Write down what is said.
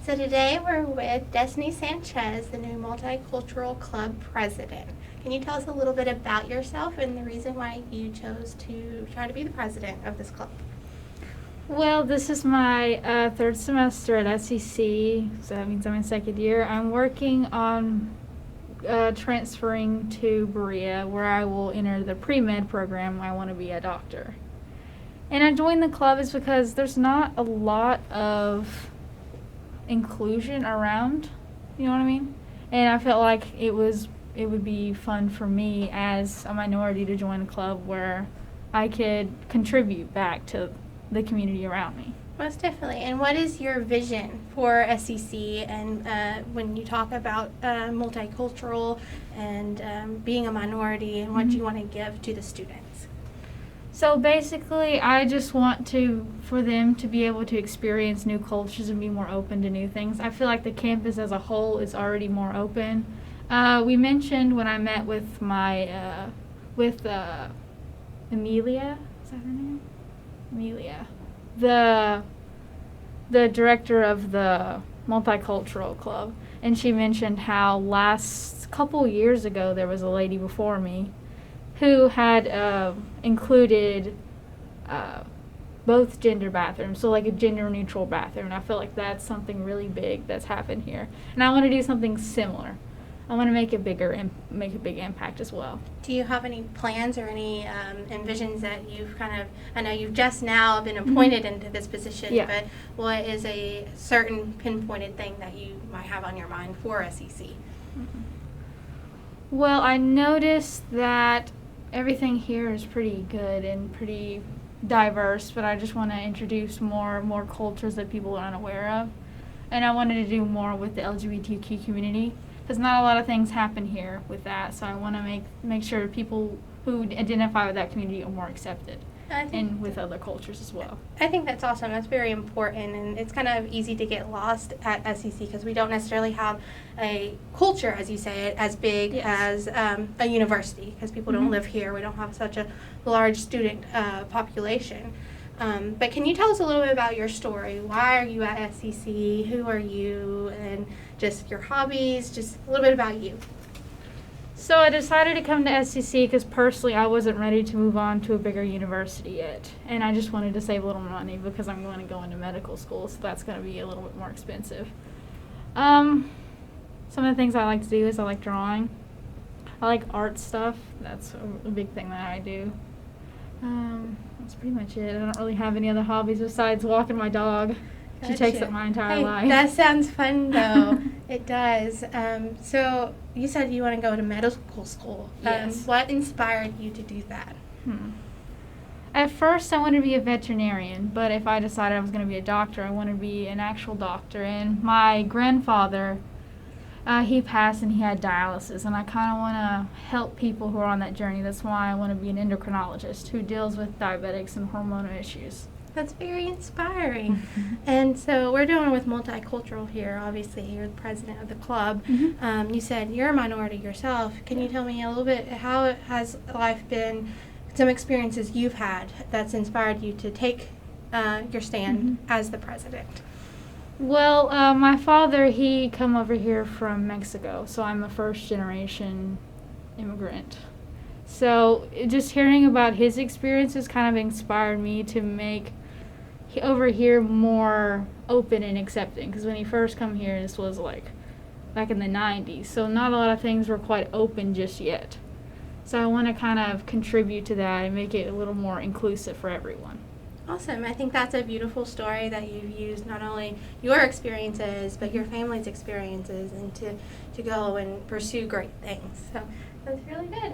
So today we're with Destiny Sanchez, the new Multicultural Club president. Can you tell us a little bit about yourself and the reason why you chose to try to be the president of this club? Well, this is my third semester at SEC, so that means I'm in second year. I'm working on transferring to Berea, where I will enter the pre-med program. I want to be a doctor. And I joined the club is because there's not a lot of inclusion around, you know what I mean? And I felt like it would be fun for me as a minority to join a club where I could contribute back to the community around me. Most definitely. And what is your vision for SEC and when you talk about multicultural and being a minority and what you want to give to the students? So basically, I just want for them to be able to experience new cultures and be more open to new things. I feel like the campus as a whole is already more open. We mentioned when I met with my, Amelia, is that her name? Amelia, the director of the Multicultural Club, and she mentioned how last couple years ago there was a lady before me who had included both gender bathrooms, so like a gender neutral bathroom. And I feel like that's something really big that's happened here, and I want to do something similar. I want to make a big impact as well. Do you have any plans or any envisions that you've I know you've just now been appointed into this position, Yeah. but what is a certain pinpointed thing that you might have on your mind for SEC? Well, I noticed that everything here is pretty good and pretty diverse, but I just want to introduce more cultures that people are unaware of. And I wanted to do more with the LGBTQ community, because not a lot of things happen here with that. So I want to make sure people who identify with that community are more accepted, and with other cultures as well. I think that's awesome. That's very important, and it's kind of easy to get lost at SEC because we don't necessarily have a culture, as you say it, as big as a university, because people don't live here. We don't have such a large student population. But can you tell us a little bit about your story? Why are you at SEC? Who are you? And just your hobbies, just a little bit about you. So I decided to come to SEC because personally I wasn't ready to move on to a bigger university yet. And I just wanted to save a little money because I'm going to go into medical school, so that's going to be a little bit more expensive. Some of the things I like to do is I like drawing. I like art stuff. That's a big thing that I do. That's pretty much it. I don't really have any other hobbies besides walking my dog. She takes up my entire life. That sounds fun, though. It does. So you said you want to go to medical school. Yes. What inspired you to do that? At first, I wanted to be a veterinarian, but if I decided I was going to be a doctor, I wanted to be an actual doctor. And my grandfather, he passed and he had dialysis, and I kind of want to help people who are on that journey. That's why I want to be an endocrinologist who deals with diabetics and hormonal issues. That's very inspiring. And so we're doing with multicultural here. Obviously, you're the president of the club. You said you're a minority yourself. Can you tell me a little bit how has life been, some experiences you've had that's inspired you to take your stand as the president? Well, my father, he come over here from Mexico, so I'm a first-generation immigrant. So just hearing about his experiences kind of inspired me to make over here more open and accepting, because when he first come here, this was like back in the 90s, so not a lot of things were quite open just yet. So I want to kind of contribute to that and make it a little more inclusive for everyone. Awesome. I think that's a beautiful story that you've used not only your experiences but your family's experiences and to go and pursue great things. So that's really good.